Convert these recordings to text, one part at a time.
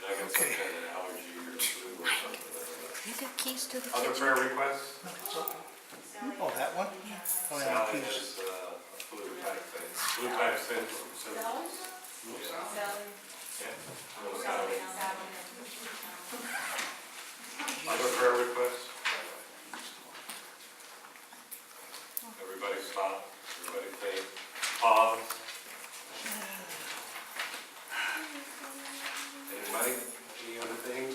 And I got some kind of allergy or flu or something. I don't know. You got keys to the Other kitchen? prayer requests? Oh, that one? Yes. Oh, yeah, Sally please. has a flu type thing. Flu type symptoms. Yeah. Little Sally. Other prayer requests? Everybody stop. Everybody think. Pause. Anybody? Any other things?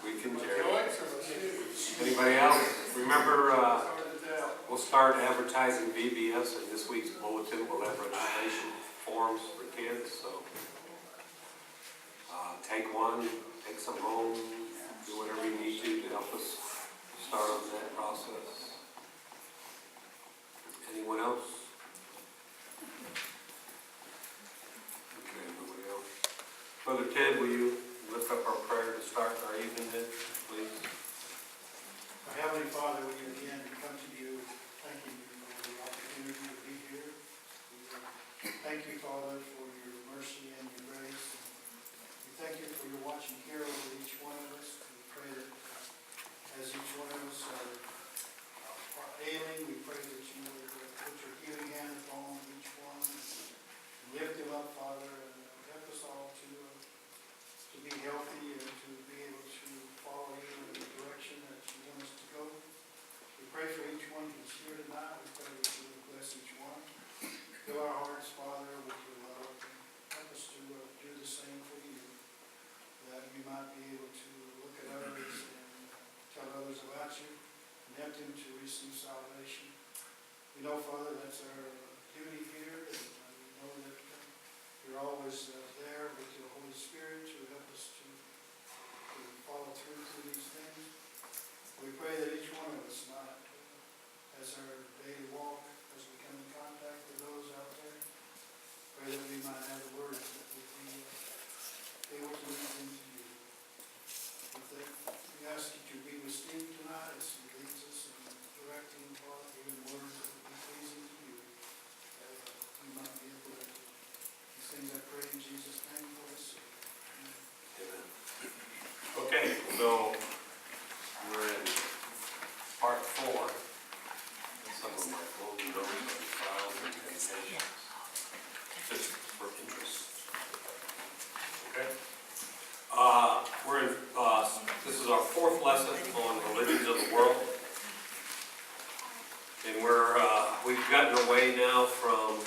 Weekend, Jerry. Anybody else? Remember, we'll start advertising VBS in this week's bulletin. We'll have registration forms for kids, so take one, take some home, do whatever you need to help us start on that process. Anyone else? Okay, nobody else. Brother Ted, will you lift up our prayer to start our evening then, please? Our Heavenly Father, we again come to you, thanking you for the opportunity to be here. We thank you, Father, for your mercy and your grace. We thank you for your watching care over each one of us. We pray that as each one of us are ailing, we pray that you would put your healing hand upon each one and lift them up, Father, and help us all to be healthy and to be able to follow you in the direction that you want us to go. We pray for each one who's here tonight. We pray that you would bless each one. Fill our hearts, Father, with your love. Help us to do the same for you, that we might be able to look at others and tell others about you and help them to receive salvation. We know, Father, that's our duty here, and we know that you're always there with your Holy Spirit to help us to follow through these things. We pray that each one of us might, as our daily walk, as we come in contact with those out there, pray that we might have the words that would be able to lead them to you. We ask that you be with Steve tonight as he leads us in directing Father, giving words that would be pleasing to you, that we might be uplifted. These things I pray in Jesus' name for us. Amen. Okay, so we're in part 4. Some of my golden notes on trials and temptations. Just for interest. Okay? This is our 4th lesson on religions of the world. And we've gotten away now from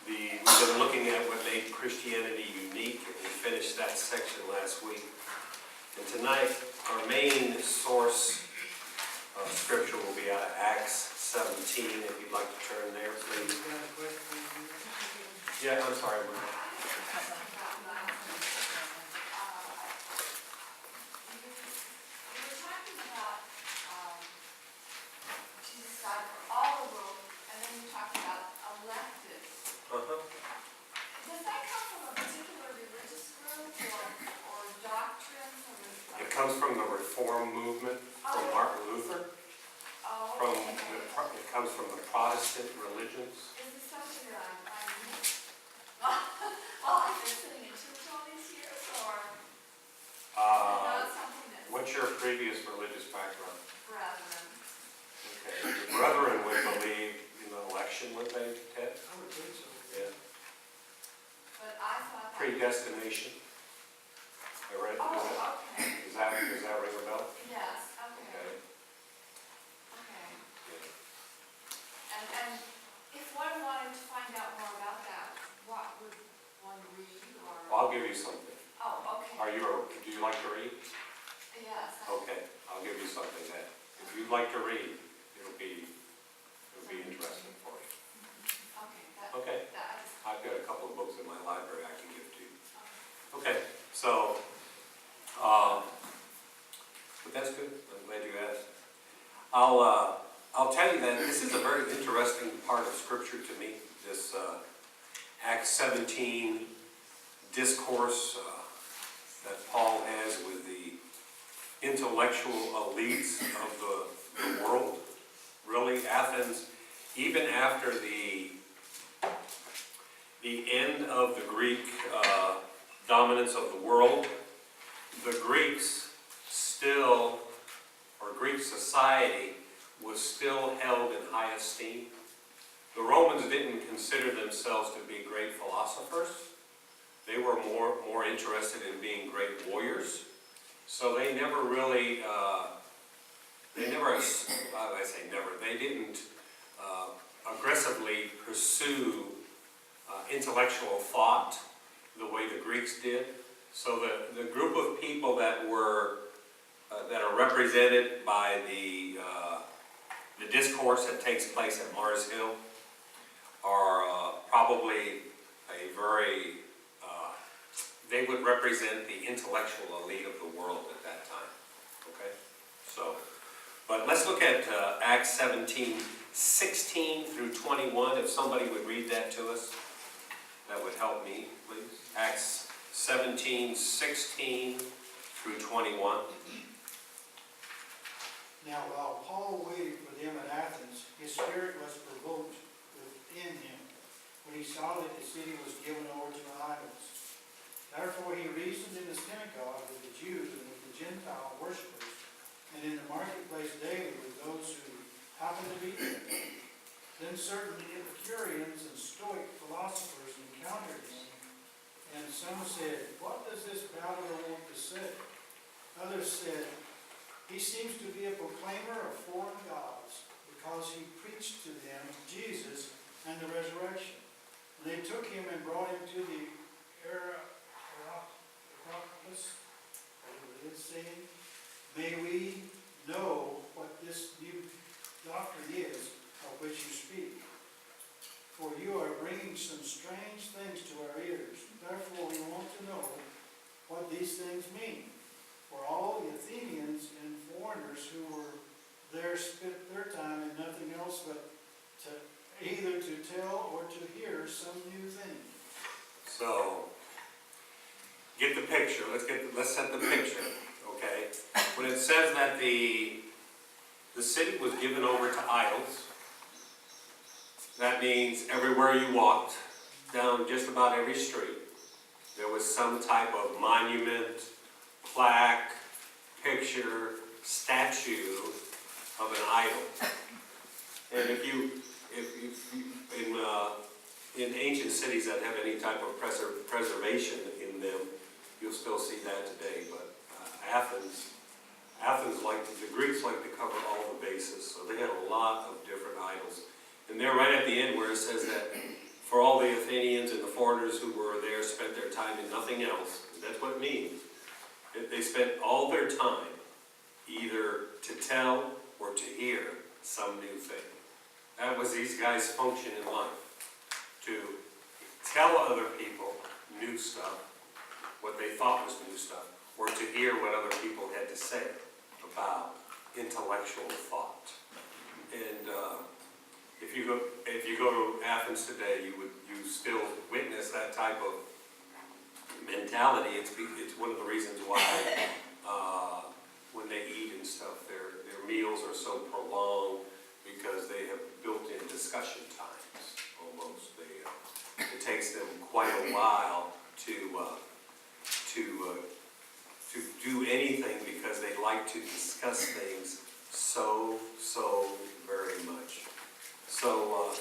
we've been looking at what made Christianity unique, and we finished that section last week. And tonight, our main source of scripture will be out of Acts 17, if you'd like to turn there, please. Yeah, I'm sorry. It comes from the Reform movement, from Martin Luther. It comes from the Protestant religions. Is this something that I missed? I've been sitting in church all these years, or not something that's What's your previous religious background? brethren? Okay. The brethren would believe in the election, would they, Ted? I would think so. Yeah. But I thought that... Predestination. I read. Oh, okay. Does that ring a bell? Yes, okay. Okay. And if one wanted to find out more about that, what would one read, or... Well, I'll give you something. Oh, okay. Do you like to read? Yes. Okay, I'll give you something that, if you'd like to read, it'll be interesting for you. Okay. Okay. That I just... I've got a couple of books in my library I can give to you. Okay. Okay, so, but that's good. I'm glad you asked. I'll tell you that this is a very interesting part of Scripture to me. This Acts 17 discourse that Paul has with the intellectual elites of the world. Really, Athens, even after the end of the Greek dominance of the world, the Greeks still, or Greek society, was still held in high esteem. The Romans didn't consider themselves to be great philosophers. They were more interested in being great warriors. So they never really, they didn't aggressively pursue intellectual thought the way the Greeks did. So the group of people that were that are represented by the discourse that takes place at Mars Hill are probably a very, they would represent the intellectual elite of the world at that time. Okay? So, but let's look at Acts 17:16 through 21. If somebody would read that to us, that would help me, please. Acts 17:16 through 21. Now, while Paul waited for them at Athens, his spirit was provoked within him when he saw that the city was given over to idols. Therefore he reasoned in the synagogue with the Jews and with the Gentile worshippers, and in the marketplace daily with those who happened to be there. Then certain Epicureans and Stoic philosophers encountered him, and some said, "What does this babbler want to say?" Others said, "He seems to be a proclaimer of foreign gods, because he preached to them Jesus and the resurrection." And they took him and brought him to the Acropolis, whatever it is saying, "May we know what this new doctrine is of which you speak. For you are bringing some strange things to our ears. Therefore we want to know what these things mean. For all the Athenians and foreigners who were there spent their time in nothing else but either to tell or to hear some new thing." So, get the picture. Let's set the picture, okay? When it says that the city was given over to idols, that means everywhere you walked, down just about every street, there was some type of monument, plaque, picture, statue of an idol. And if in ancient cities that have any type of preservation in them, you'll still see that today. But Athens the Greeks like to cover all the bases, so they had a lot of different idols. And they're right at the end where it says that for all the Athenians and the foreigners who were there spent their time in nothing else. That's what it means. They spent all their time either to tell or to hear some new thing. That was these guys' function in life, to tell other people new stuff, what they thought was new stuff, or to hear what other people had to say about intellectual thought. And if you go to Athens today, you still witness that type of mentality. It's one of the reasons why when they eat and stuff, their meals are so prolonged, because they have built-in discussion times almost. It takes them quite a while to do anything, because they like to discuss things so very much. So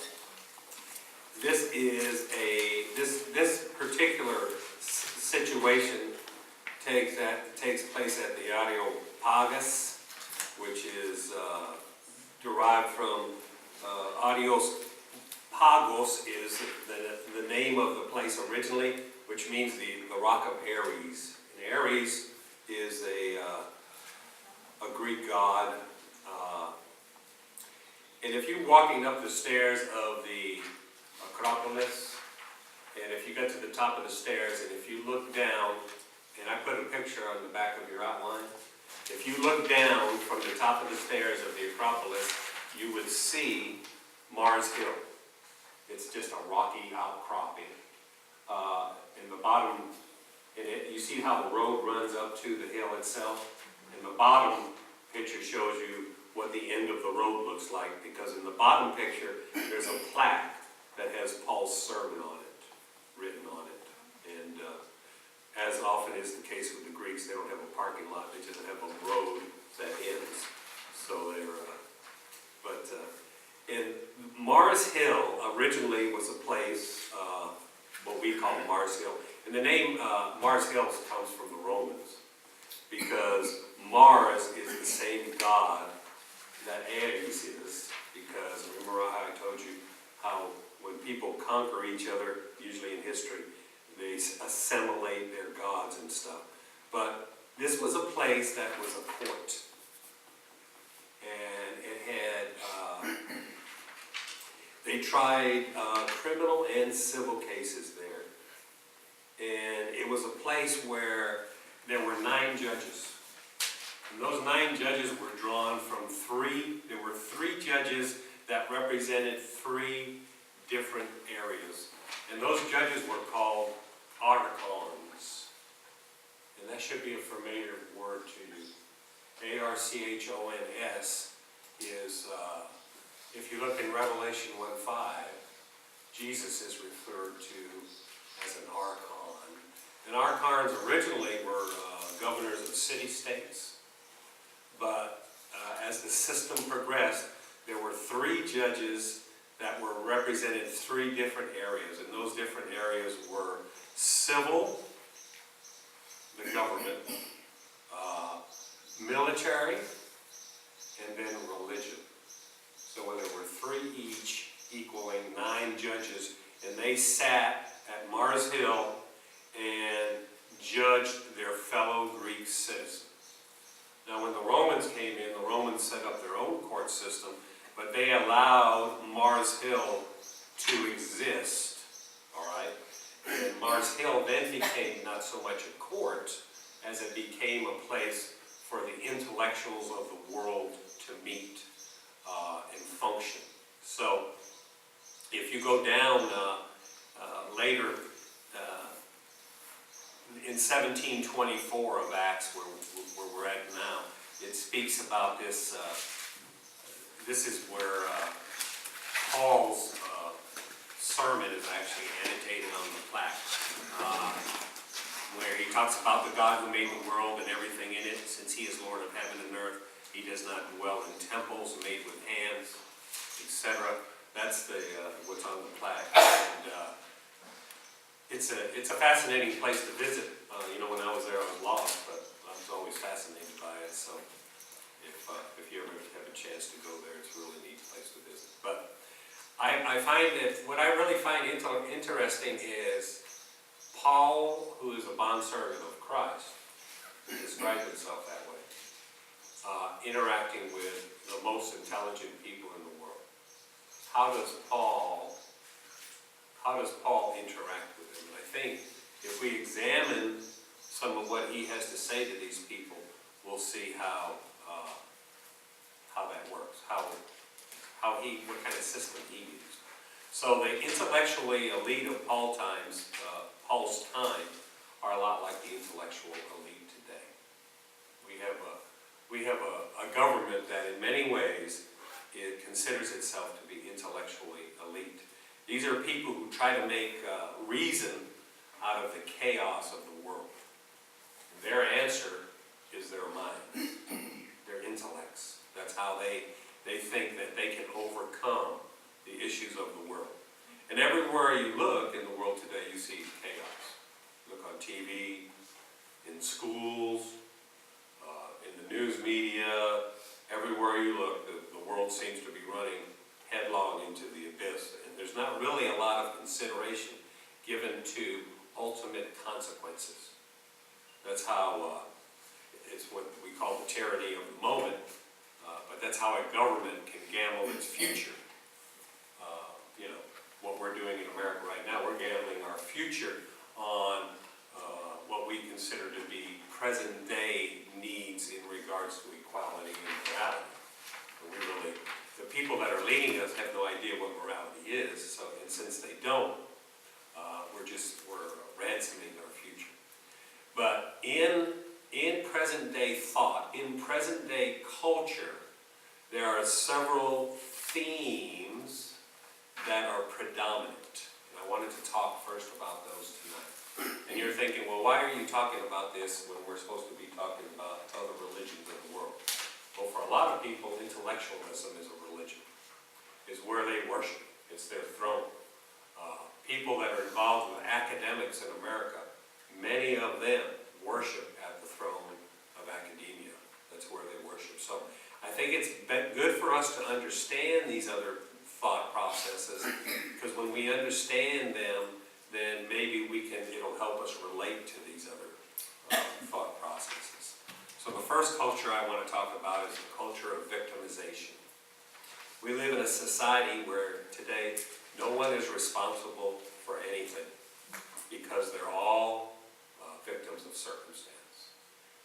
this particular situation takes place at the Areopagus, which is derived from Adios Pagos is the name of the place originally, which means the rock of Ares. And Ares is a Greek god. And if you're walking up the stairs of the Acropolis, and if you get to the top of the stairs, and if you look down, and I put a picture on the back of your outline, if you look down from the top of the stairs of the Acropolis, you would see Mars Hill. It's just a rocky outcropping. In the bottom, you see how the road runs up to the hill itself? And the bottom picture shows you what the end of the road looks like, because in the bottom picture, there's a plaque that has Paul's sermon on it, written on it. And as often is the case with the Greeks, they don't have a parking lot, they just have a road that ends. So they're, and Mars Hill originally was a place, what we call Mars Hill. And the name Mars Hill comes from the Romans, because Mars is the same god that Ares is. Because remember how I told you how when people conquer each other, usually in history, they assimilate their gods and stuff. But this was a place that was a court. And it had, they tried criminal and civil cases there. And it was a place where there were 9 judges. And those 9 judges were drawn from there were 3 judges that represented 3 different areas. And those judges were called archons. And that should be a familiar word to you. Archons is, if you look in Revelation 1:5, Jesus is referred to as an archon. And archons originally were governors of city-states. But as the system progressed, there were 3 judges that were represented 3 different areas. And those different areas were civil, the government, military, and then religion. So there were 3 each, equaling 9 judges, and they sat at Mars Hill and judged their fellow Greek citizens. Now when the Romans came in, the Romans set up their own court system, but they allowed Mars Hill to exist, all right? And Mars Hill then became not so much a court as it became a place for the intellectuals of the world to meet and function. So if you go down later, in 1724 of Acts, where we're at now, it speaks about this. This is where Paul's sermon is actually annotated on the plaque, where he talks about the God who made the world and everything in it. Since he is Lord of heaven and earth, he does not dwell in temples made with hands, etc. That's what's on the plaque. And it's a fascinating place to visit. When I was there, I was lost, but I was always fascinated by it. So if you ever have a chance to go there, it's a really neat place to visit. But I find that what I really find interesting is Paul, who is a bondservant of Christ, who describes himself that way, interacting with the most intelligent people in the world. How does Paul interact with them? And I think if we examine some of what he has to say to these people, we'll see how that works, what kind of system he used. So the intellectually elite of Paul's time, are a lot like the intellectual elite today. We have a government that in many ways it considers itself to be intellectually elite. These are people who try to make reason out of the chaos of the world. Their answer is their mind, their intellects. That's how they think that they can overcome the issues of the world. And everywhere you look in the world today, you see chaos. Look on TV, in schools, in the news media, everywhere you look, the world seems to be running headlong into the abyss. And there's not really a lot of consideration given to ultimate consequences. That's how, it's what we call the tyranny of the moment, but that's how a government can gamble its future. What we're doing in America right now, we're gambling our future on what we consider to be present-day needs in regards to equality and morality. And the people that are leading us have no idea what morality is, and since they don't, we're ransoming our future. But in present-day thought, in day culture, there are several themes that are predominant. And I wanted to talk first about those tonight. And you're thinking, well, why are you talking about this when we're supposed to be talking about other religions in the world? Well, for a lot of people, intellectualism is a religion. It's where they worship. It's their throne. People that are involved with academics in America, many of them worship at the throne of academia. That's where they worship. So I think it's good for us to understand these other thought processes, because when we understand them, then maybe it'll help us relate to these other thought processes. So the first culture I want to talk about is the culture of victimization. We live in a society where today no one is responsible for anything, because they're all victims of circumstance.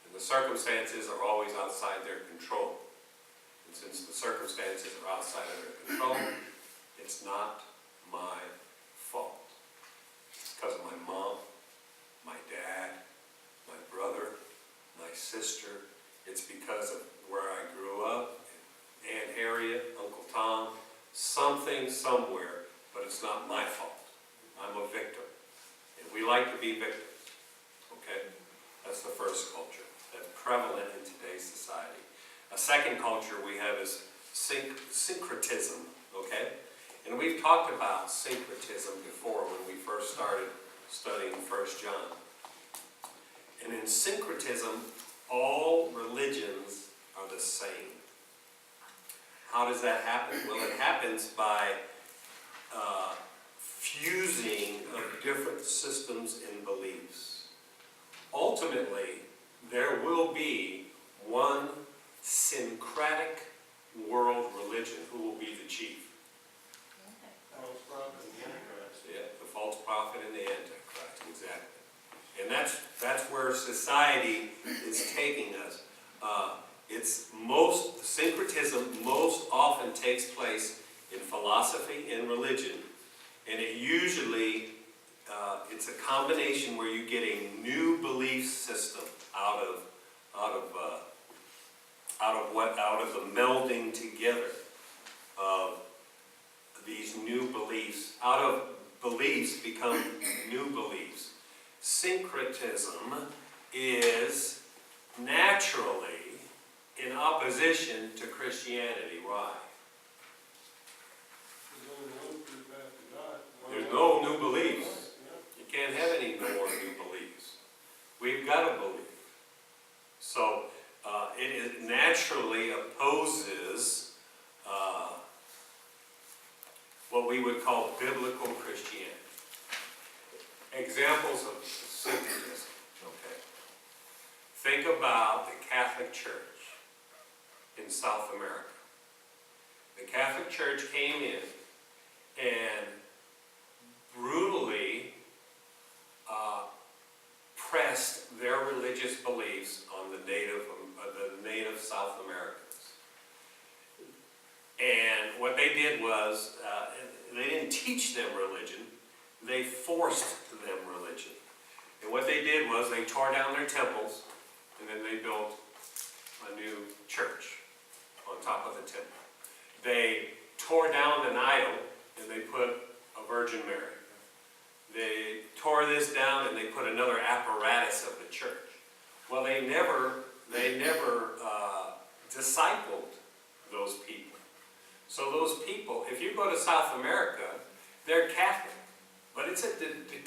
And the circumstances are always outside their control. And since the circumstances are outside of their control, it's not my fault. It's because of my mom, my dad, my brother, my sister. It's because of where I grew up, Aunt Harriet, Uncle Tom, something somewhere, but it's not my fault. I'm a victim. And we like to be victims. Okay? That's the first culture that's prevalent in today's society. A second culture we have is syncretism. Okay? And we've talked about syncretism before when we first started studying 1 John. And in syncretism, all religions are the same. How does that happen? Well, it happens by fusing of different systems and beliefs. Ultimately, there will be one syncretic world religion who will be the chief. False prophet and Antichrist. Yeah, the false prophet and the Antichrist, exactly. And that's where society is taking us. Syncretism most often takes place in philosophy and religion, and it usually it's a combination where you get a new belief system out of the melding together of these new beliefs. Out of beliefs become new beliefs. Syncretism is naturally in opposition to Christianity. Why? There's no new beliefs. You can't have any more new beliefs. We've got a belief. So it naturally opposes what we would call biblical Christianity. Examples of syncretism. Okay. Think about the Catholic Church in South America. The Catholic Church came in and brutally pressed their religious beliefs on the native South Americans. And what they did was, they didn't teach them religion, they forced them religion. And what they did was they tore down their temples, and then they built a new church on top of the temple. They tore down an idol, and they put a Virgin Mary. They tore this down, and they put another apparatus of the church. Well, they never discipled those people. So those people, if you go to South America, they're Catholic, but it's a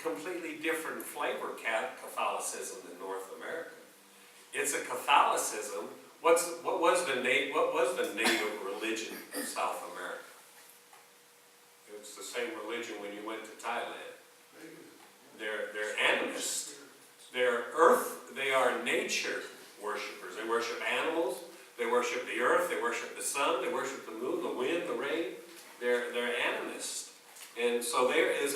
completely different flavor Catholicism than North America. It's a Catholicism. What was the native religion of South America? It's the same religion when you went to Thailand. They're animists. They are nature worshipers. They worship animals. They worship the earth. They worship the sun. They worship the moon, the wind, the rain. They're animists. And so there is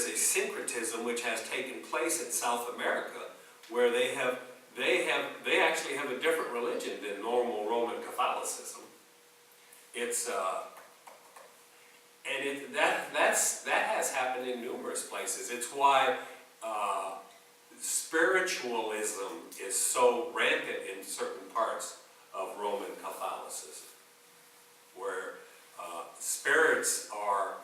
a syncretism which has taken place in South America, where they actually have a different religion than normal Roman Catholicism. That has happened in numerous places. It's why spiritualism is so rampant in certain parts of Roman Catholicism, where spirits are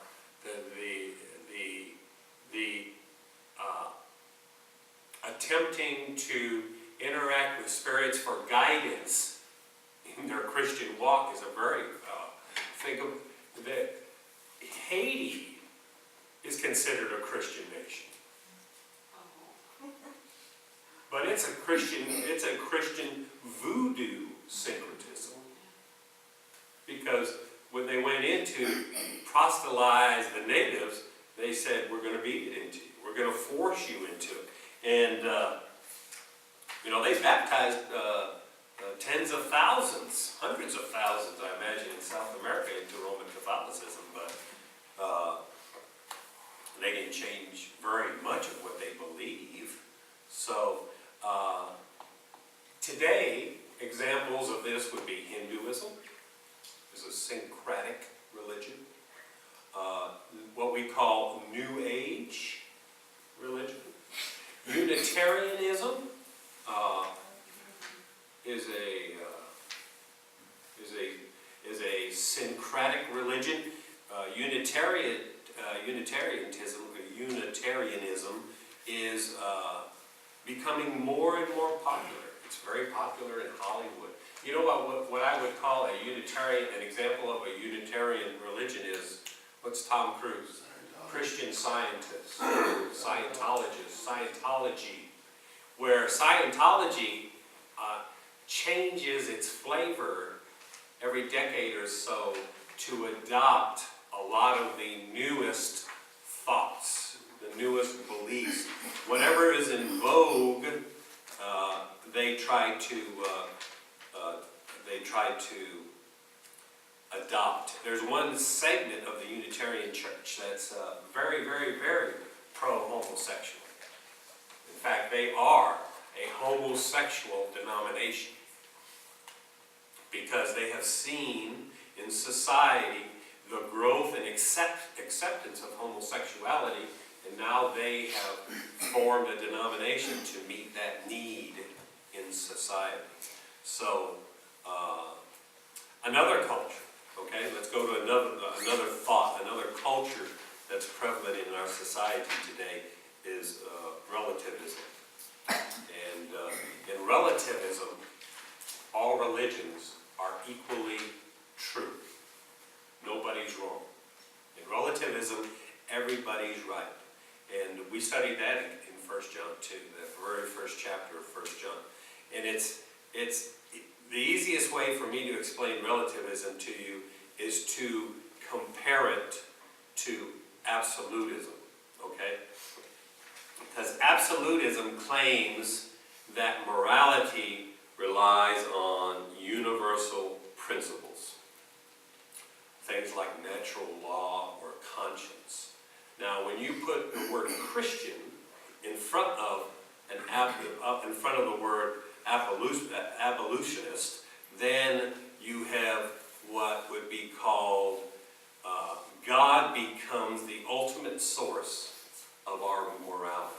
attempting to interact with spirits for guidance in their Christian walk is a very think of that. Haiti is considered a Christian nation, but it's a Christian voodoo syncretism, because when they went in to proselytize the natives, they said, we're going to beat it into you, we're going to force you into it. And they baptized tens of thousands, hundreds of thousands, I imagine, in South America into Roman Catholicism, but they didn't change very much of what they believe. So today, examples of this would be Hinduism, is a syncretic religion. What we call New Age religion. Unitarianism is a syncretic religion. Unitarianism is becoming more and more popular. It's very popular in Hollywood. You know what I would call an example of a Unitarian religion is, what's Tom Cruise? Christian Scientist, Scientology, where Scientology changes its flavor every decade or so to adopt a lot of the newest thoughts, the newest beliefs. Whatever is in vogue, they try to adopt. There's one segment of the Unitarian Church that's very, very, very pro-homosexual. In fact, they are a homosexual denomination because they have seen in society the growth and acceptance of homosexuality, and now they have formed a denomination to meet that need in society. So, another culture, okay? Let's go to another thought, another culture that's prevalent in our society today is relativism. And in relativism, all religions are equally true. Nobody's wrong. In relativism, everybody's right. And we studied that in 1 John 2, the very first chapter of 1 John. And it's the easiest way for me to explain relativism to you is to compare it to absolutism, okay? Because absolutism claims that morality relies on universal principles, things like natural law or conscience. Now, when you put the word Christian in front of the word abolitionist, then you have what would be called God becomes the ultimate source of our morality.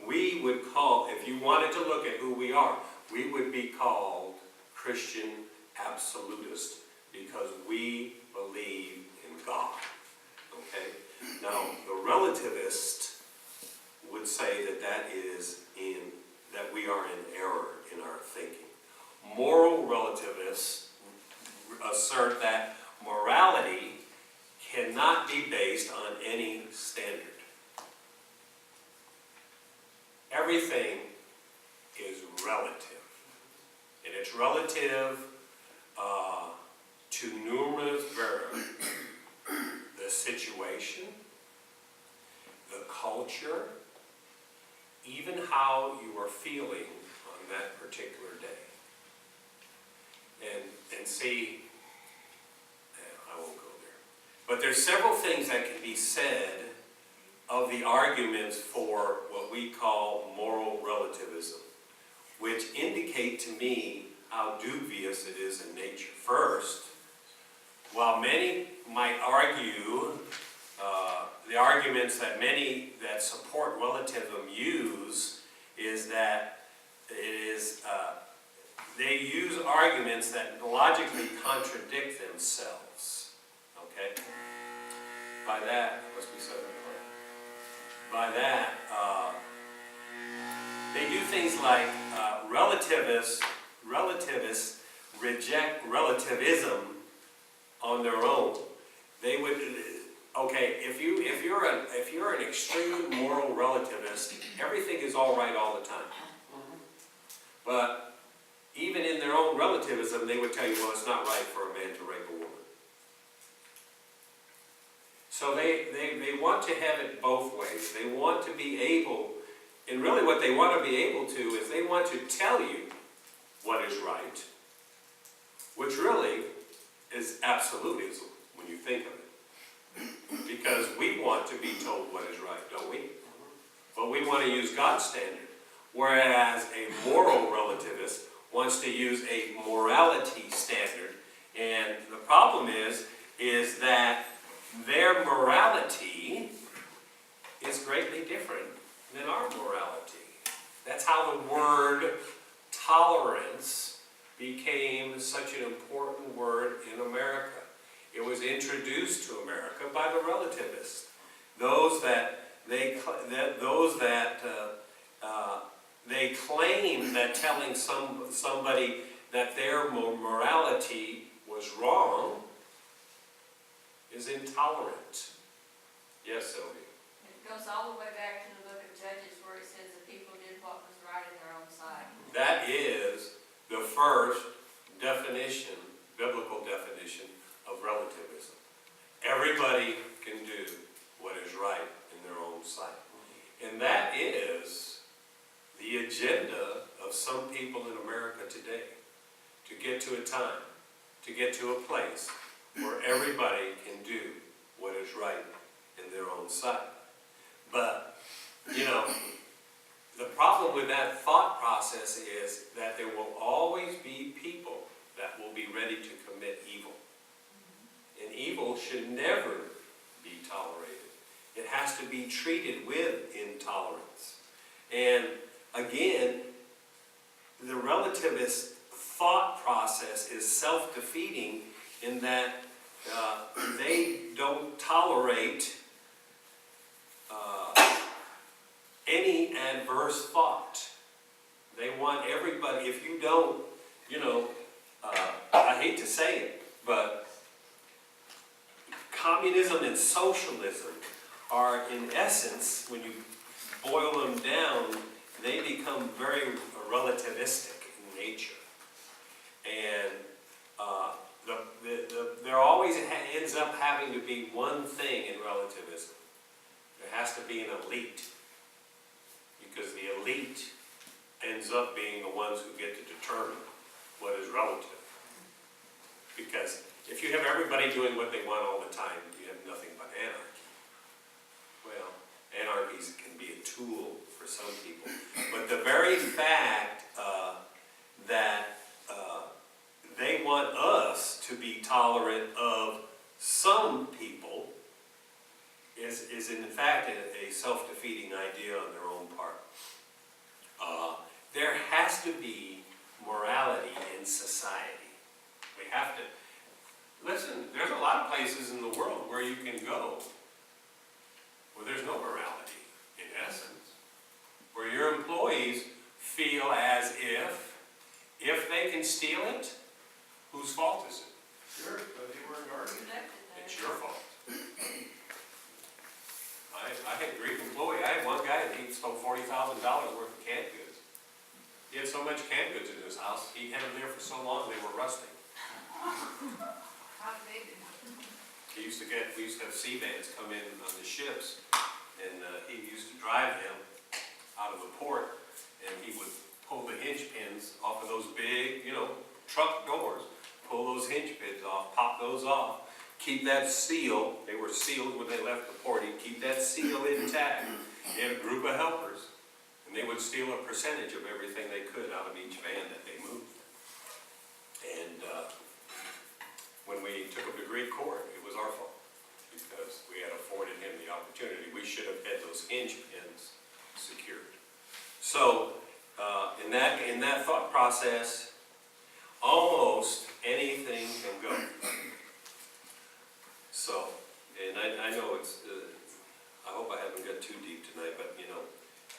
We would call, if you wanted to look at who we are, we would be called Christian absolutist because we believe in God. Okay? Now, the relativist would say that we are in error in our thinking. Moral relativists assert that morality cannot be based on any standard. Everything is relative. And it's relative to numerous variables. The situation, the culture, even how you are feeling on that particular day. And see, I won't go there. But there's several things that can be said of the arguments for what we call moral relativism, which indicate to me how dubious it is in nature. First, while many might argue, the arguments that many that support relativism use is that it is, they use arguments that logically contradict themselves, okay? By that, must be 7 o'clock. By that, they do things like relativists reject relativism on their own. They would, okay, if you're an extreme moral relativist, everything is all right all the time. But even in their own relativism, they would tell you, well, it's not right for a man to rape a woman. So they want to have it both ways. They want to be able, and really what they want to be able to is they want to tell you what is right, which really is absolutism when you think of it. Because we want to be told what is right, don't we? But we want to use God's standard. Whereas a moral relativist wants to use a morality standard. And the problem is that their morality is greatly different than our morality. That's how the word tolerance became such an important word in America. It was introduced to America by the relativists. Those that they claim that telling somebody that their morality was wrong is intolerant. Yes, Sylvia? It goes all the way back to the book of Judges where it says the people did what was right in their own sight. That is the first definition, biblical definition of relativism. Everybody can do what is right in their own sight. And that is the agenda of some people in America today. To get to a time, to get to a place where everybody can do what is right in their own sight. But, you know, the problem with that thought process is that there will always be people that will be ready to commit evil. And evil should never be tolerated. It has to be treated with intolerance. And again, the relativist thought process is self-defeating in that they don't tolerate any adverse thought. They want everybody, if you don't, you know, I hate to say it, but communism and socialism are, in essence, when you boil them down, they become very relativistic in nature. And there always ends up having to be one thing in relativism. There has to be an elite. Because the elite ends up being the ones who get to determine what is relative. Because if you have everybody doing what they want all the time, you have nothing but anarchy. Well, anarchy can be a tool for some people. But the very fact that they want us to be tolerant of some people is in fact a self-defeating idea on their own part. There has to be morality in society. We have to, listen, there's a lot of places in the world where you can go where there's no morality, in essence. Where your employees feel as if they can steal it, whose fault is it? Yours, but they weren't guarding it. It's your fault. I had a Greek employee. I had one guy that he stole $40,000 worth of canned goods. He had so much canned goods in his house, he had them there for so long they were rusting. How big? We used to have sea bands come in on the ships, and he used to drive them out of the port, and he would pull the hinge pins off of those big, truck doors, pull those hinge pins off, pop those off, keep that seal, they were sealed when they left the port, he'd keep that seal intact. He had a group of helpers, and they would steal a percentage of everything they could out of each van that they moved. And when we took him to Greek court, it was our fault, because we had afforded him the opportunity. We should have had those hinge pins secured. So process, almost anything can go. So, and I know it's, I hope I haven't got too deep tonight, but you know,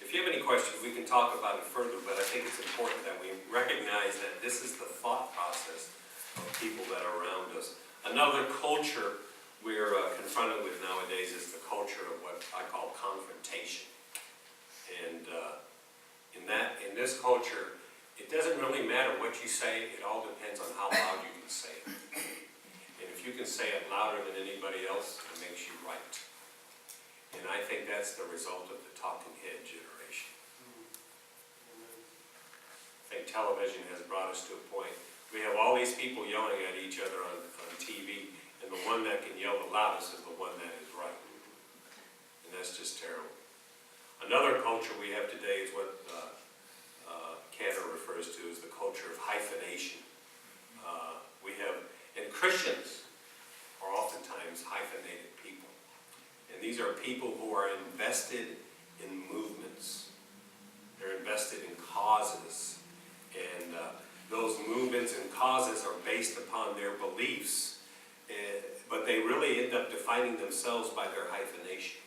if you have any questions, we can talk about it further, but I think it's important that we recognize that this is the thought process of people that are around us. Another culture we're confronted with nowadays is the culture of what I call confrontation. And in this culture, it doesn't really matter what you say, it all depends on how loud you can say it. And if you can say it louder than anybody else, it makes you right. And I think that's the result of the talking head generation. I think television has brought us to a point. We have all these people yelling at each other on TV, and the one that can yell the loudest is the one that is right. And that's just terrible. Another culture we have today is what Cantor refers to as the culture of hyphenation. And Christians are oftentimes hyphenated people. And these are people who are invested in movements. They're invested in causes. And those movements and causes are based upon their beliefs. But they really end up defining themselves by their hyphenation.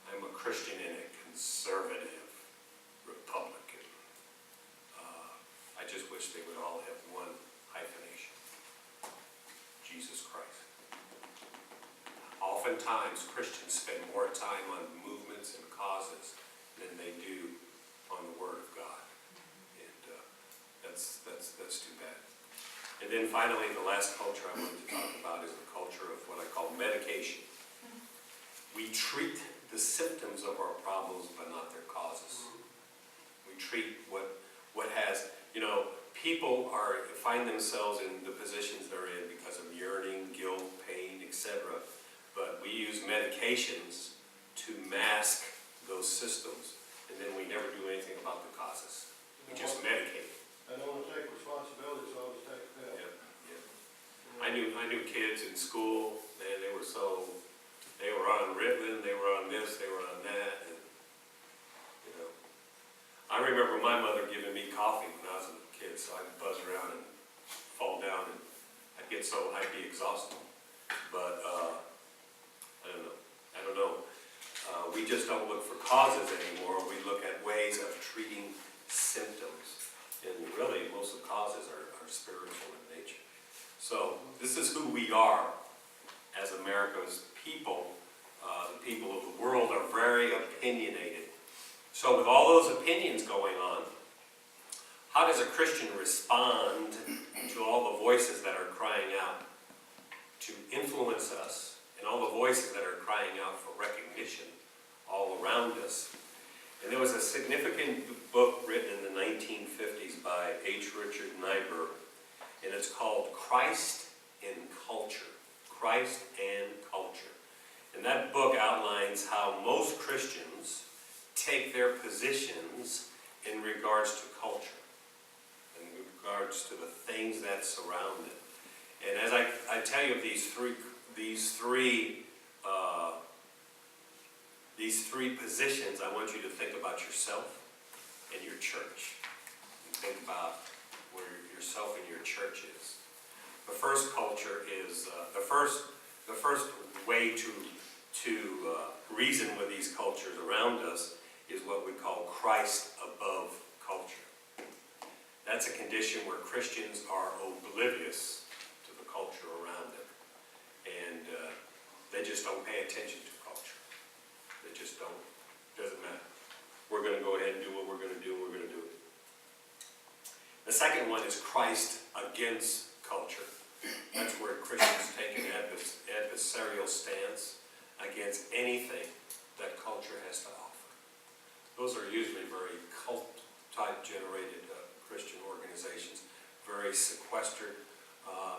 I'm a Christian and a conservative Republican. I just wish they would all have one hyphenation. Jesus Christ. Oftentimes, Christians spend more time on movements and causes than they do on the Word of God. And that's too bad. And then finally, the last culture I wanted to talk about is the culture of what I call medication. We treat the symptoms of our problems, but not their causes. We treat what has, you know, people find themselves in the positions they're in because of yearning, guilt, pain, etc. But we use medications to mask those systems, and then we never do anything about the causes. We just medicate. I don't want to take responsibility, so I'll just take the pill. Yeah, yeah. I knew kids in school, man, they were on Ritalin, they were on this, they were on that, and, you know. I remember my mother giving me coffee when I was a kid, so I'd buzz around and fall down, and I'd be exhausted. But, I don't know. We just don't look for causes anymore, we look at ways of treating symptoms. And really, most of the causes are spiritual in nature. So, this is who we are as America's people. The people of the world are very opinionated. So with all those opinions going on, how does a Christian respond to all the voices that are crying out to influence us, and all the voices that are crying out for recognition all around us? And there was a significant book written in the 1950s by H. Richard Niebuhr, and it's called Christ in Culture. Christ and Culture. And that book outlines how most Christians take their positions in regards to culture, in regards to the things that surround it. And as I tell you of these three positions, I want you to think about yourself and your church. And think about where yourself and your church is. The first culture is the first way to reason with these cultures around us is what we call Christ above culture. That's a condition where Christians are oblivious to the culture around them, and they just don't pay attention to culture. They just don't. Doesn't matter. We're going to go ahead and do what we're going to do, and we're going to do it. The second one is Christ against culture. That's where Christians take an adversarial stance against anything that culture has to offer. Those are usually very cult-type generated Christian organizations, very sequestered,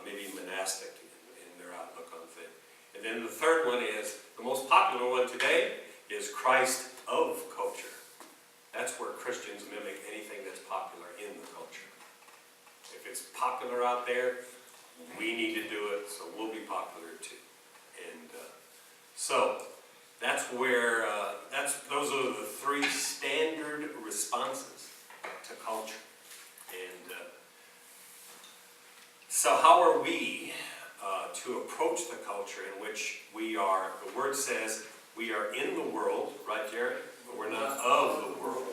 maybe monastic in their outlook on things. And then the third one is, the most popular one today, is Christ of culture. That's where Christians mimic anything that's popular in the culture. If it's popular out there, we need to do it, so we'll be popular too. And so that's where those are the three standard responses to culture. And So how are we to approach the culture in which we are? The word says we are in the world, right, Jared? But we're not of the world.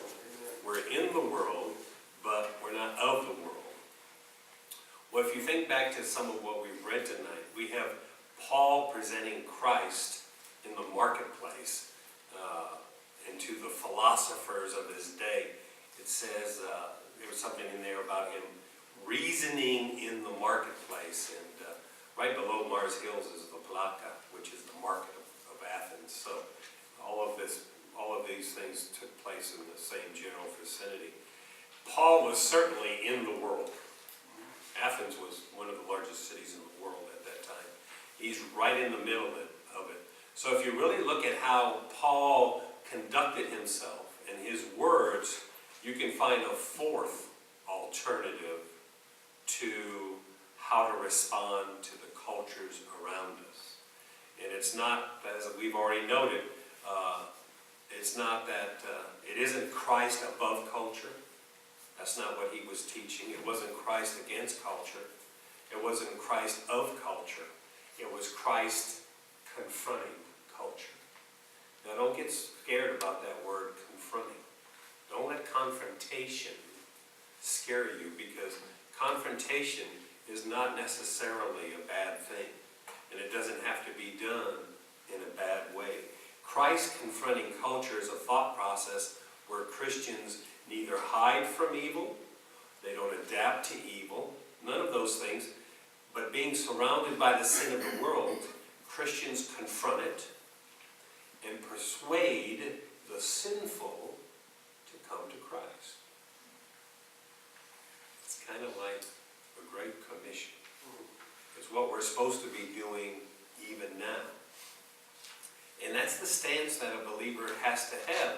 We're in the world, but we're not of the world. Well, if you think back to some of what we've read tonight, we have Paul presenting Christ in the marketplace and to the philosophers of his day. It says, there was something in there about him reasoning in the marketplace, and right below Mars Hills is the Plata, which is the market of Athens. So all of these things took place in the same general vicinity. Paul was certainly in the world. Athens was one of the largest cities in the world at that time. He's right in the middle of it. So if you really look at how Paul conducted himself and his words, you can find a fourth alternative to how to respond to the cultures around us. And it's not, as we've already noted, it's not that, it isn't Christ above culture. That's not what he was teaching. It wasn't Christ against culture. It wasn't Christ of culture. It was Christ confronting culture. Now don't get scared about that word, confronting. Don't let confrontation scare you, because confrontation is not necessarily a bad thing, and it doesn't have to be done in a bad way. Christ confronting culture is a thought process where Christians neither hide from evil, they don't adapt to evil, none of those things, but being surrounded by the sin of the world, Christians confront it and persuade the sinful to come to Christ. It's kind of like a great commission. It's what we're supposed to be doing even now. And that's the stance that a believer has to have.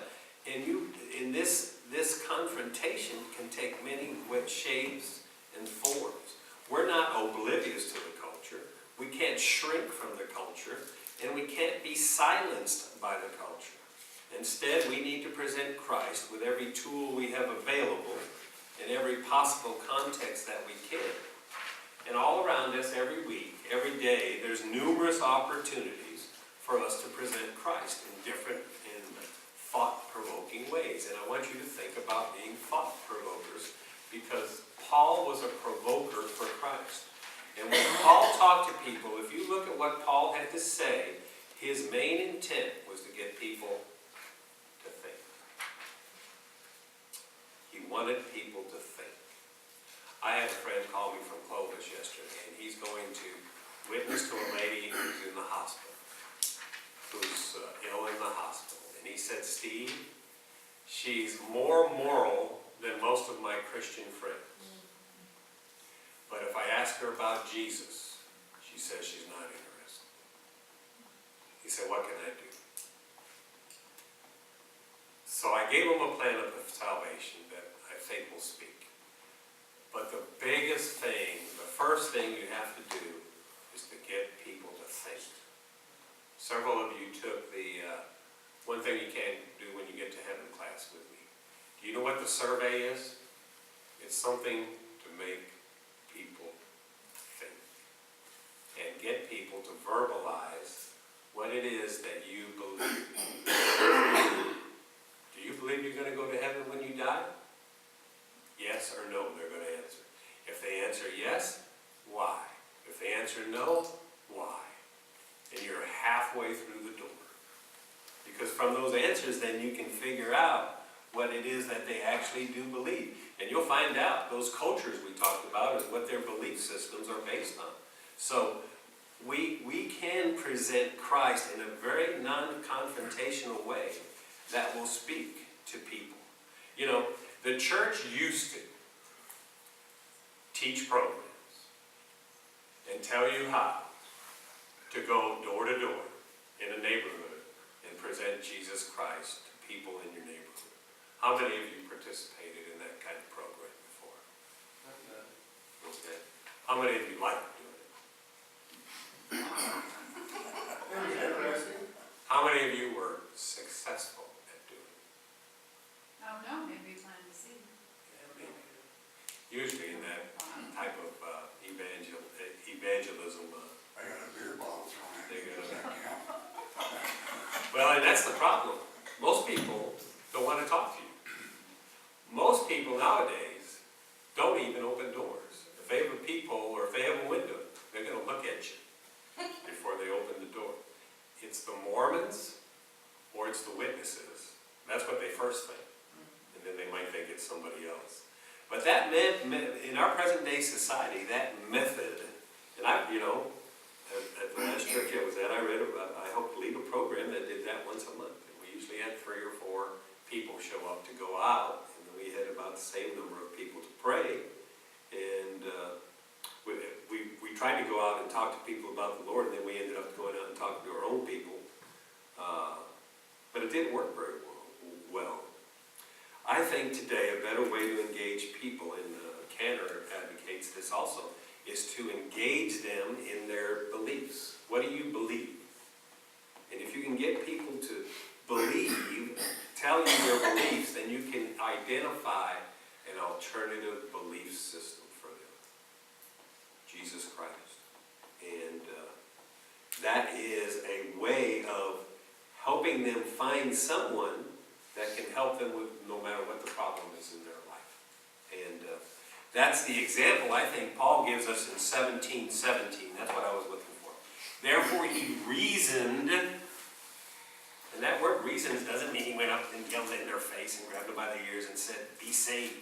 And this confrontation can take many shapes and forms. We're not oblivious to the culture. We can't shrink from the culture, and we can't be silenced by the culture. Instead, we need to present Christ with every tool we have available in every possible context that we can. And all around us, every week, every day, there's numerous opportunities for us to present Christ in different and thought-provoking ways. And I want you to think about being thought-provokers, because Paul was a provoker for Christ. And when Paul talked to people, if you look at what Paul had to say, his main intent was to get people to think. He wanted people to think. I had a friend call me from Clovis yesterday, and he's going to witness to a lady who's in the hospital, who's ill in the hospital. And he said, Steve, she's more moral than most of my Christian friends. But if I ask her about Jesus, she says she's not interested. He said, what can I do? So I gave him a plan of salvation that I think will speak. But the biggest thing, the first thing you have to do is to get people to think. Several of you took the one thing you can't do when you get to heaven class with me. Do you know what the survey is? It's something to make people think and get people to verbalize what it is that you believe. Do you believe you're going to go to heaven when you die? Yes or no, they're going to answer. If they answer yes, why? If they answer no, why? And you're halfway through the door. Because from those answers, then you can figure out what it is that they actually do believe. And you'll find out those cultures we talked about is what their belief systems are based on. So we can present Christ in a very non-confrontational way that will speak to people. You know, the church used to teach programs and tell you how to go door to door in a neighborhood and present Jesus Christ to people in your neighborhood. How many of you participated in that kind of program before? Okay. How many of you like doing it? How many of you were successful at doing it? Oh, no, maybe plan to see. Yeah, maybe. Usually in that type of evangel Well, and that's the problem. Most people don't want to talk to you. Most people nowadays don't even open doors. If they have a peephole or if they have a window, they're going to look at you before they open the door. It's the Mormons or it's the witnesses. That's what they first think. And then they might think it's somebody else. But that in our present day society, that method, and at the last church I was at, I helped lead a program that did that once a month. And we usually had 3 or 4 people show up to go out, and then we had about the same number of people to pray. And we tried to go out and talk to people about the Lord, and then we ended up going out and talking to our own people. But it didn't work very well. I think today a better way to engage people, and Cantor advocates this also, is to engage them in their beliefs. What do you believe? And if you can get people to believe, tell you their beliefs, then you can identify an alternative belief system for them. Jesus Christ. And that is a way of helping them find someone that can help them with no matter what the problem is in their life. And that's the example I think Paul gives us in 17:17. That's what I was looking for. Therefore he reasoned, and that word reasons doesn't mean he went up and yelled in their face and grabbed them by the ears and said, be saved.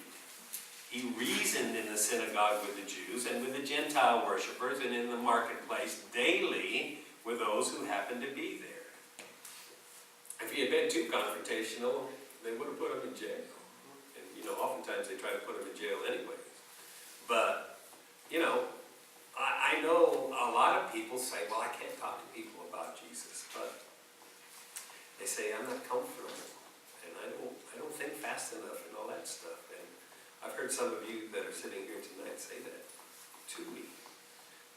He reasoned in the synagogue with the Jews and with the Gentile worshipers and in the marketplace daily with those who happened to be there. If he had been too confrontational, they would have put him in jail. And, oftentimes they try to put him in jail anyways. But, I know a lot of people say, well, I can't talk to people about Jesus. But they say, I'm not comfortable. And I don't think fast enough and all that stuff. And I've heard some of you that are sitting here tonight say that to me.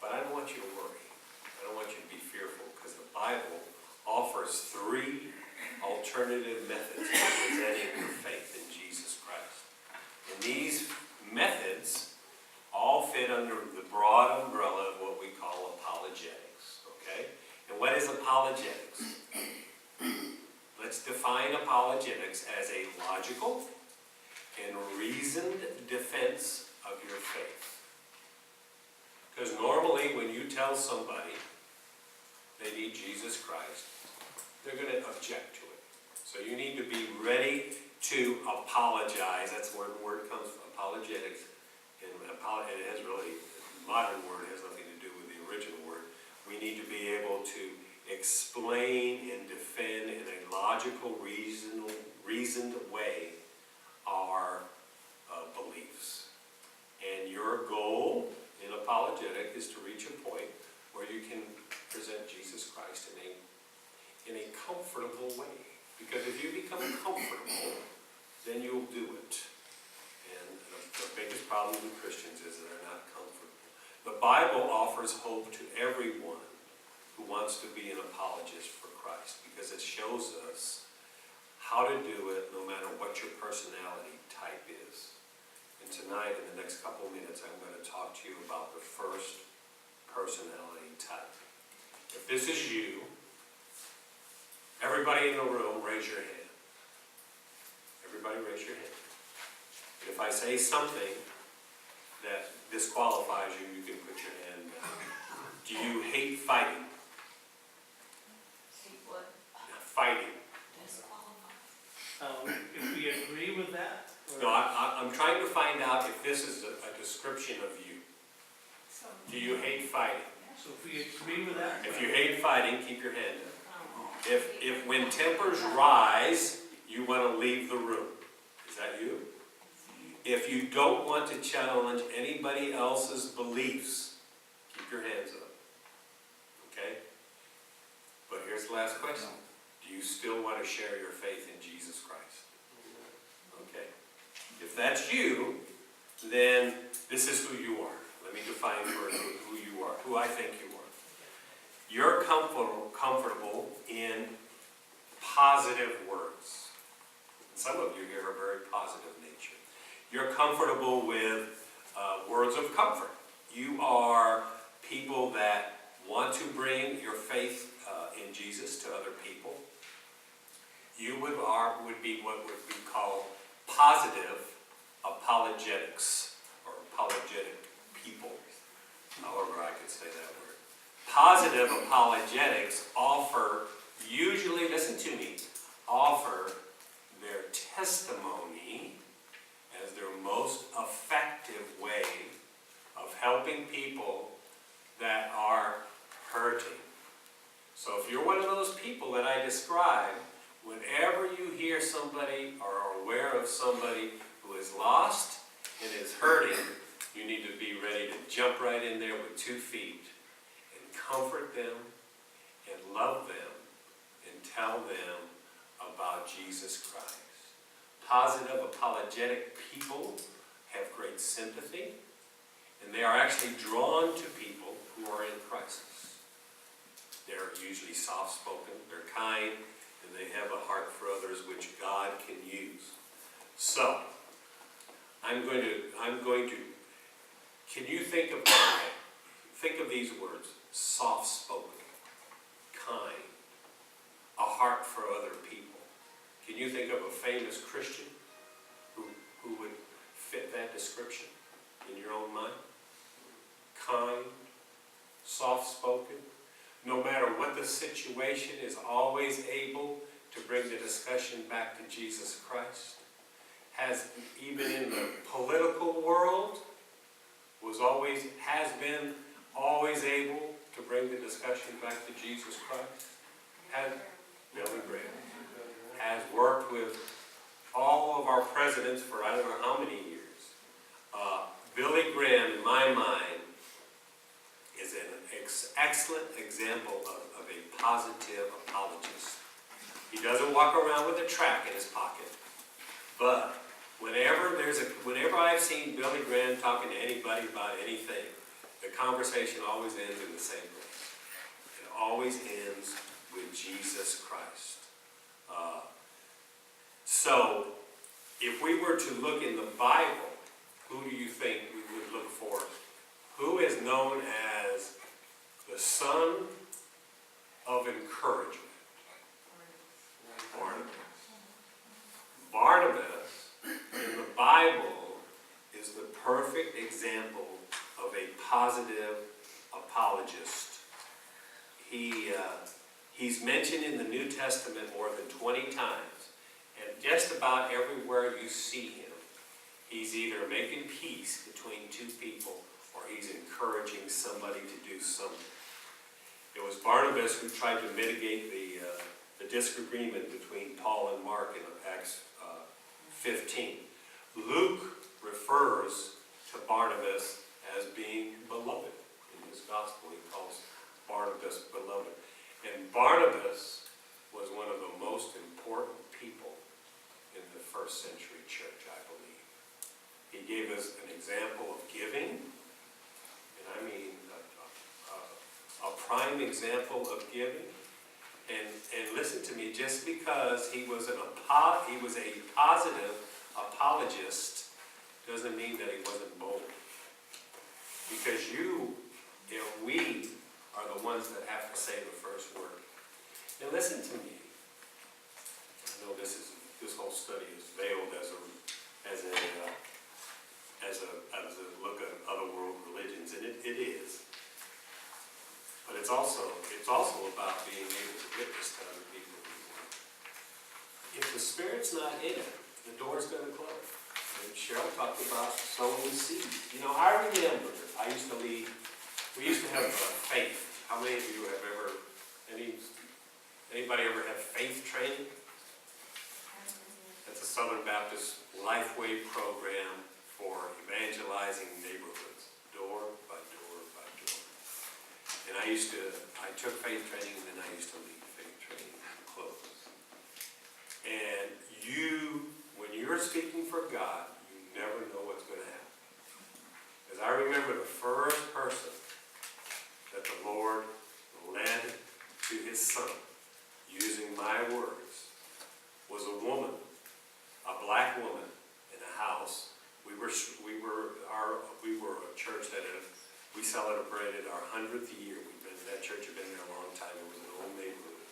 But I don't want you to worry. I don't want you to be fearful, because the Bible offers 3 alternative methods of presenting your faith in Jesus Christ. And these methods all fit under the broad umbrella of what we call apologetics. Okay? And what is apologetics? Let's define apologetics as a logical and reasoned defense of your faith. Because normally when you tell somebody they need Jesus Christ, they're going to object to it. So you need to be ready to apologize. That's where the word comes from, apologetics. And it has really, the modern word has nothing to do with the original word. We need to be able to explain and defend in a logical, reasoned way our beliefs. And your goal in apologetic is to reach a point where you can present Jesus Christ in a comfortable way. Because if you become comfortable, then you'll do it. And the biggest problem with Christians is that they're not comfortable. The Bible offers hope to everyone who wants to be an apologist for Christ, because it shows us how to do it no matter what your personality type is. And tonight, in the next couple of minutes, I'm going to talk to you about the first personality type. If this is you, everybody in the room, raise your hand. Everybody raise your hand. And if I say something that disqualifies you, you can put your hand down. Do you hate fighting? Hate what? Fighting. Disqualified. If we agree with that? No, I'm trying to find out if this is a description of you. So, Do you hate fighting? So if we agree with that? If you hate fighting, keep your hand up. If when tempers rise, you want to leave the room. Is that you? If you don't want to challenge anybody else's beliefs, keep your hands up. Okay? But here's the last question. Do you still want to share your faith in Jesus Christ? Okay. If that's you, then this is who you are. Let me define first who you are, who I think you are. You're comfortable in positive words. And some of you here are very positive nature. You're comfortable with words of comfort. You are people that want to bring your faith in Jesus to other people. you would be what would be called positive apologetics, or apologetic people, however I could say that word. Positive apologetics usually, listen to me, offer their testimony as their most effective way of helping people that are hurting. So if you're one of those people that I described, whenever you hear somebody or are aware of somebody who is lost and is hurting, you need to be ready to jump right in there with 2 feet and comfort them and love them and tell them about Jesus Christ. Positive apologetic people have great sympathy, and they are actually drawn to people who are in crisis. They're usually soft-spoken, they're kind, and they have a heart for others which God can use. So, I'm going to, can you think of these words? Soft-spoken, kind, a heart for other people. Can you think of a famous Christian who would fit that description in your own mind? Kind, soft-spoken, no matter what the situation, is always able to bring the discussion back to Jesus Christ. Has, even in the political world, has been always able to bring the discussion back to Jesus Christ. Billy Graham has worked with all of our presidents for I don't know how many years. Billy Graham, in my mind, is an excellent example of a positive apologist. He doesn't walk around with a tract in his pocket, but whenever I've seen Billy Graham talking to anybody about anything, the conversation always ends in the same place. It always ends with Jesus Christ. So, if we were to look in the Bible, who do you think we would look for? Who is known as the son of encouragement? Barnabas. Barnabas, in the Bible, is the perfect example of a positive apologist. He's mentioned in the New Testament more than 20 times. And just about everywhere you see him, he's either making peace between 2 people or he's encouraging somebody to do something. It was Barnabas who tried to mitigate the disagreement between Paul and Mark in Acts 15. Luke refers to Barnabas as being beloved. In his gospel, he calls Barnabas beloved. And Barnabas was one of the most important people in the first century church, I believe. He gave us an example of giving, and I mean a prime example of giving. And listen to me, just because he was a positive apologist doesn't mean that he wasn't bold. Because we are the ones that have to say the first word. Now listen to me. I know this whole study is veiled as a look at other world religions, and it is. But it's also about being able to witness to other people. If the Spirit's not in it, the door's going to close. And Cheryl talked about sowing seeds. You know, I remember we used to have faith. How many of you have anybody ever had faith training? That's a Southern Baptist Lifeway program for evangelizing neighborhoods, door by door by door. And I took faith training, and then I used to lead faith training and close. And when you're speaking for God, you never know what's going to happen. Because I remember the first person that the Lord led to his son, using my words, was a woman, a black woman in a house. We were a church that we celebrated our 100th year. That church had been there a long time. It was an old neighborhood.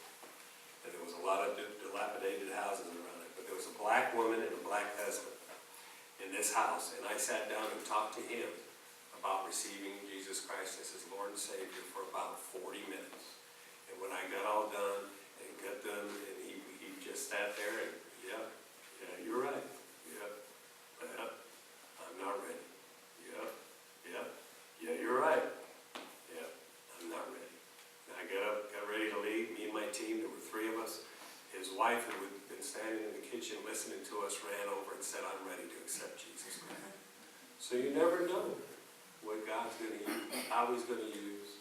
and there was a lot of dilapidated houses around it, but there was a black woman and a black husband in this house, and I sat down and talked to him about receiving Jesus Christ as his Lord and Savior for about 40 minutes. And when I got all done and got done, and he just sat there and, yeah, you're right, yeah, I'm not ready, yeah, you're right, yeah, I'm not ready. And I got up, got ready to leave, me and my team, there were 3 of us. His wife, who had been standing in the kitchen listening to us, ran over and said, I'm ready to accept Jesus Christ. So you never know what God's going to use, how he's going to use.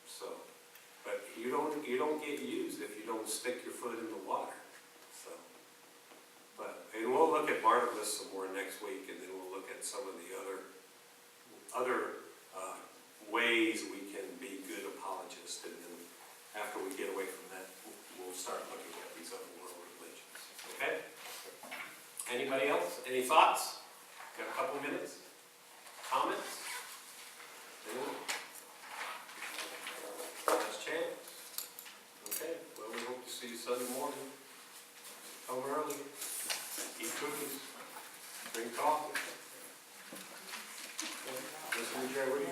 So, but you don't get used if you don't stick your foot in the water. So, and we'll look at Barnabas some more next week, and then we'll look at some of the other ways we can be good apologists. And then after we get away from that, we'll start looking at these other world religions. Okay? Anybody else? Any thoughts? Got a couple minutes? Comments? Anyone? Last chance? Okay, well, we hope to see you Sunday morning. Come early. Eat cookies. Drink coffee. Listen to Jerry.